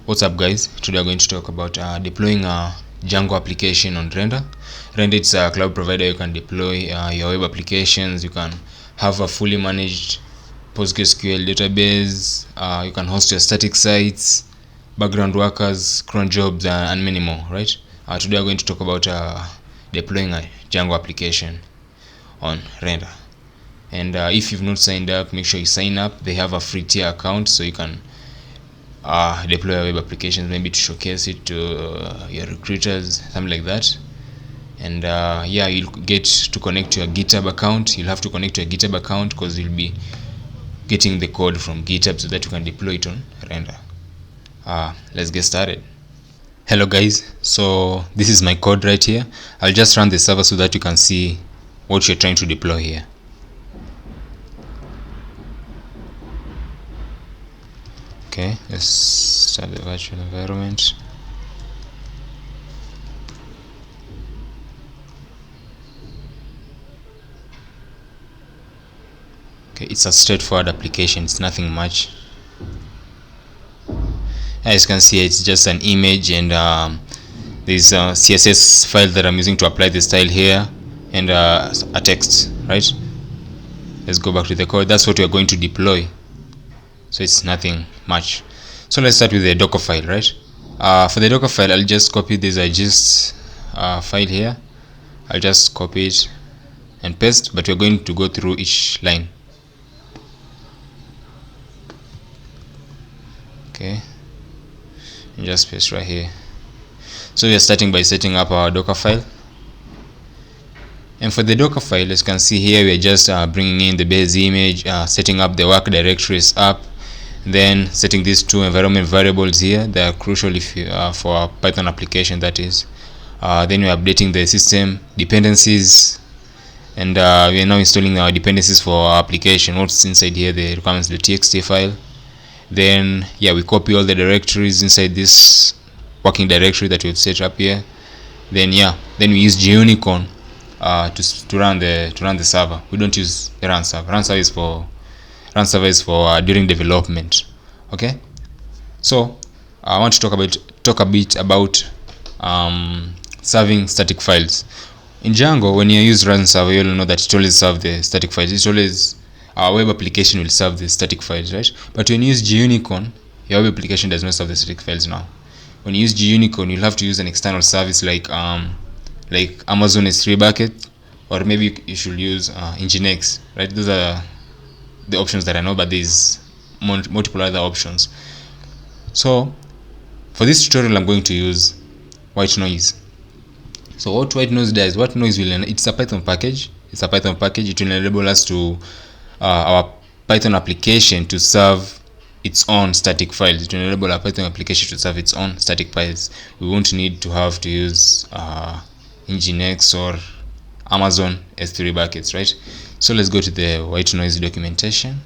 What's up, guys? Today we're going to talk about deploying a Django application on Render. Render, it's a cloud provider. You can deploy your web applications. You can have a fully managed PostgreSQL database. You can host your static sites, background workers, cron jobs, and many more, right? Today we're going to talk about deploying a Django application on Render. And if you've not signed up, make sure you sign up. They have a free tier account, so you can deploy web applications, maybe to showcase it to your recruiters, something like that. And yeah, you'll get to connect to your GitHub account. You'll have to connect to your GitHub account because you'll be getting the code from GitHub so that you can deploy it on Render. Let's get started. Hello guys, so this is my code right here. I'll just run the server so that you can see what you're trying to deploy here. Okay, let's start the virtual environment. Okay, it's a straightforward application, it's nothing much. As you can see, it's just an image, and there's a CSS file that I'm using to apply the style here, and a text, right? Let's go back to the code. That's what we're going to deploy, so it's nothing much. So let's start with the Dockerfile, right? For the Dockerfile, I'll just copy this gist file here. I'll just copy it and paste, but we're going to go through each line. Okay, and just paste right here. So we are starting by setting up our Dockerfile. And for the Dockerfile, as you can see here, we are just bringing in the base image, setting up the work directories up, then setting these two environment variables here. They are crucial if you, for a Python application, that is. Then we're updating the system dependencies, and we are now installing our dependencies for our application. What's inside here? The requirements, the txt file. Then yeah, we copy all the directories inside this working directory that we've set up here. Then yeah, then we use Gunicorn to run the server. We don't use the run server. Run server is for during development. Okay, so I want to talk a bit about serving static files. In Django, when you use run server, you'll know that it always serves the static files. It always, our web application will serve the static files, right? But when you use Gunicorn, your web application does not serve the static files now. When you use Gunicorn, you'll have to use an external service like Amazon S3 bucket, or maybe you should use Nginx, right? Those are the options that I know, but there's multiple other options. So for this tutorial, I'm going to use WhiteNoise. So what WhiteNoise does, WhiteNoise will, it's a Python package. It's a Python package. It will enable us to our Python application to serve its own static files. It will enable our Python application to serve its own static files. We won't need to have to use Nginx or Amazon S3 buckets, right? So let's go to the WhiteNoise documentation.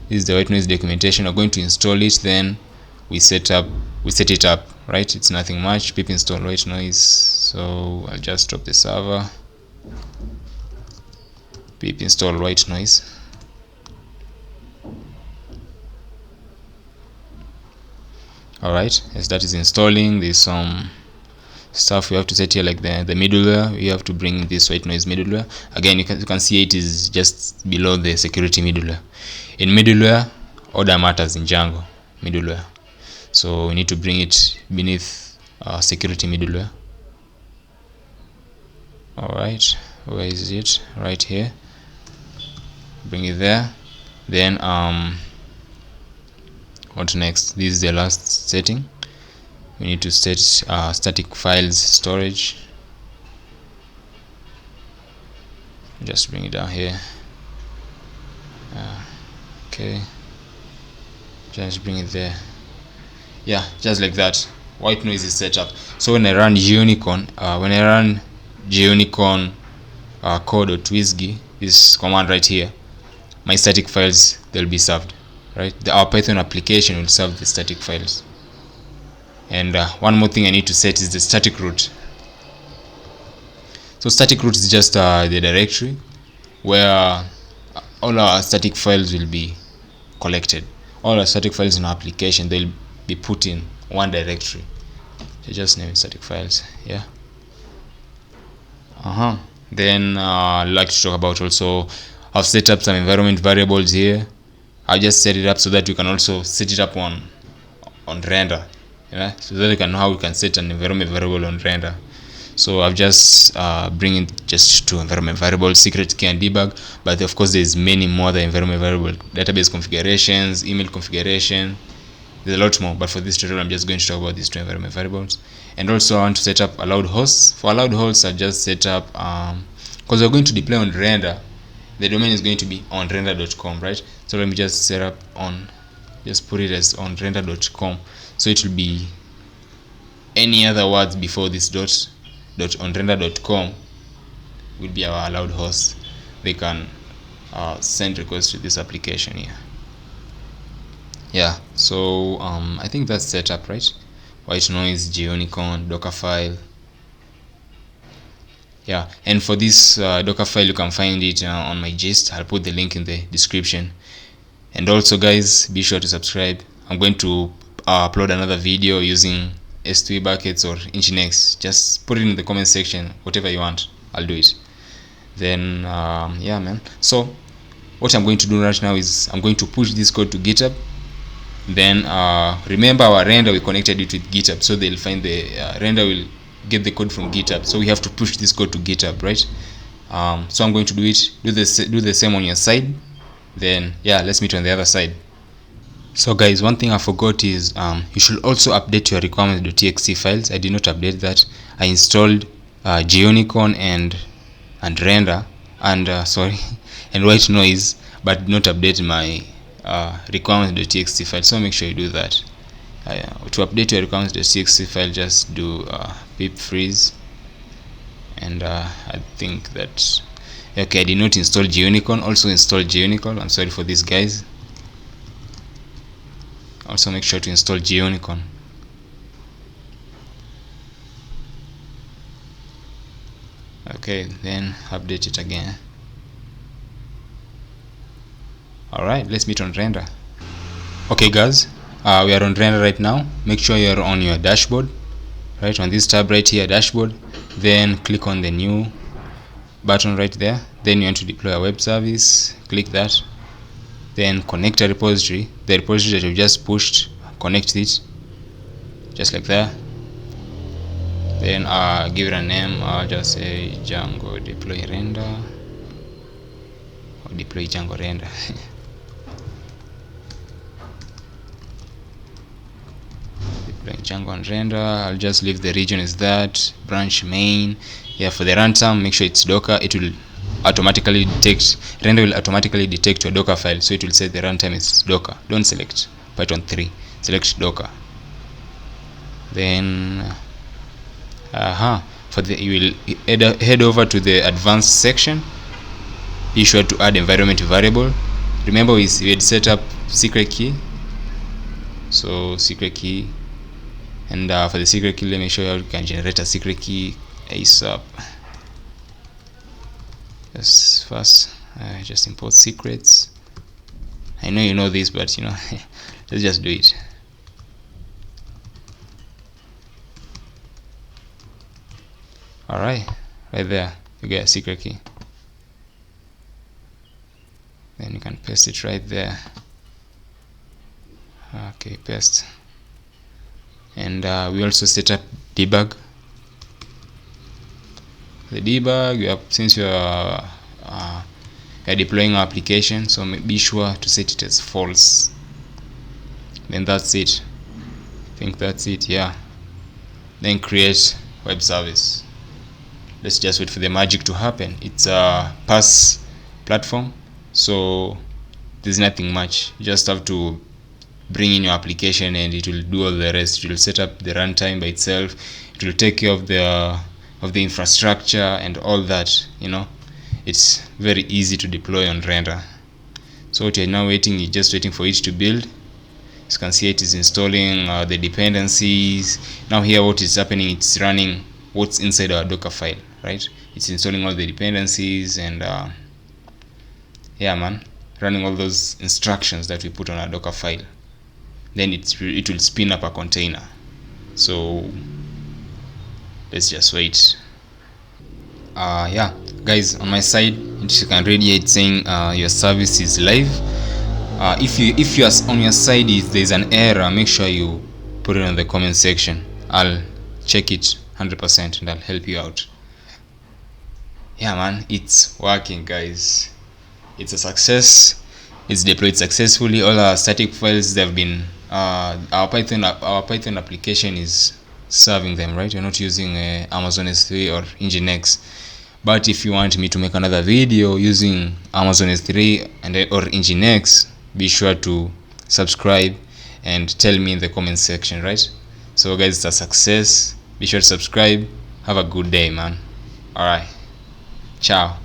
This is the WhiteNoise documentation. We're going to install it, then we set it up, right? It's nothing much. Pip install WhiteNoise. So I'll just drop the server. Pip install WhiteNoise. Alright, as that is installing, there's some stuff we have to set here, like the middleware. We have to bring this WhiteNoise middleware. Again, you can see it is just below the security middleware. In middleware, order matters in Django middleware, so we need to bring it beneath security middleware. Alright, where is it? Right here. Bring it there. Then what next? This is the last setting. We need to set static files storage. Just bring it down here. Okay, just bring it there. Yeah, just like that. WhiteNoise is set up. So when I run Gunicorn, code.twisgy, this command right here, my static files, they'll be served, right? Our Python application will serve the static files. And one more thing I need to set is the static root. So static root is just the directory where all our static files will be collected. All our static files in our application, they'll be put in one directory. So just name it static files. Yeah. Then I'd like to talk about also, I've set up some environment variables here. I just set it up so that you can also set it up on render, so that you can know how you can set an environment variable on render. So I've just bring it just to environment variable, secret key and debug, but of course there's many more than environment variable, database configurations, email configuration, there's a lot more, but for this tutorial I'm just going to talk about these two environment variables. And also I want to set up allowed hosts. For allowed hosts I just set up because we're going to deploy on render, the domain is going to be on render.com, right? So let me just set up on, just put it as on render.com, so it will be any other words before this dot on render.com will be our allowed host. They can send requests to this application here. Yeah, so I think that's set up, right? WhiteNoise, Gunicorn, Dockerfile. Yeah, and for this Dockerfile you can find it on my gist. I'll put the link in the description. And also guys, be sure to subscribe. I'm going to upload another video using S3 buckets or Nginx. Just put it in the comment section, whatever you want, I'll do it. Then yeah man, so what I'm going to do right now is I'm going to push this code to GitHub. Then remember our render, we connected it with GitHub, so they'll find the render will get the code from GitHub, so we have to push this code to GitHub, right? So I'm going to do it. Do the same on your side. Then yeah, let's meet on the other side. So guys, one thing I forgot is you should also update your requirements.txt files. I did not update that. I installed Gunicorn and render and sorry and WhiteNoise, but did not update my requirements.txt file, so make sure you do that. To update your requirements.txt file, just do pip freeze, and I think that okay, I did not install Gunicorn. Also install Gunicorn. I'm sorry for this guys. Also make sure to install Gunicorn. Okay, then update it again. Alright, let's meet on render. Okay guys, we are on render right now. Make sure you're on your dashboard, right on this tab right here, dashboard. Then click on the new button right there. Then you want to deploy a web service, click that. Then connect a repository, the repository that you just pushed, connect it just like that. Then give it a name. I'll just say Django deploy render, or deploy Django render. Django and render. I'll just leave the region as that, branch main. Yeah, for the runtime, make sure it's Docker. It will automatically detect, render will automatically detect your Docker file, so it will say the runtime is Docker. Don't select Python 3, select Docker. Then for the, you will head over to the advanced section. Be sure to add environment variable. Remember we had set up secret key, so secret key. And for the secret key, let me show you how you can generate a secret key ASAP. Just first, just import secrets. I know you know this, but you know, let's just do it. Alright, right there, you get a secret key. Then you can paste it right there. Okay, paste. And we also set up debug. The debug, since you are deploying our application, so be sure to set it as false. Then that's it. I think that's it. Yeah. Then create web service. Let's just wait for the magic to happen. It's a PaaS platform, so there's nothing much. You just have to bring in your application and it will do all the rest. It will set up the runtime by itself. It will take care of the infrastructure and all that. You know, it's very easy to deploy on render. So what you're now waiting, you're just waiting for it to build. As you can see, it is installing the dependencies. Now here what is happening, it's running what's inside our Docker file, right? It's installing all the dependencies and yeah man, running all those instructions that we put on our Docker file. Then it will spin up a container. So let's just wait. Yeah, guys, on my side you can read here it's saying your service is live. If you are on your side there's an error, make sure you put it on the comment section. I'll check it 100% and I'll help you out. Yeah man, it's working guys, it's a success, it's deployed successfully. All our static files, they've been our Python application is serving them, right? You're not using Amazon S3 or Nginx. But if you want me to make another video using Amazon S3 and or Nginx, be sure to subscribe and tell me in the comment section, right? So guys, it's a success. Be sure to subscribe. Have a good day, man. All right, ciao.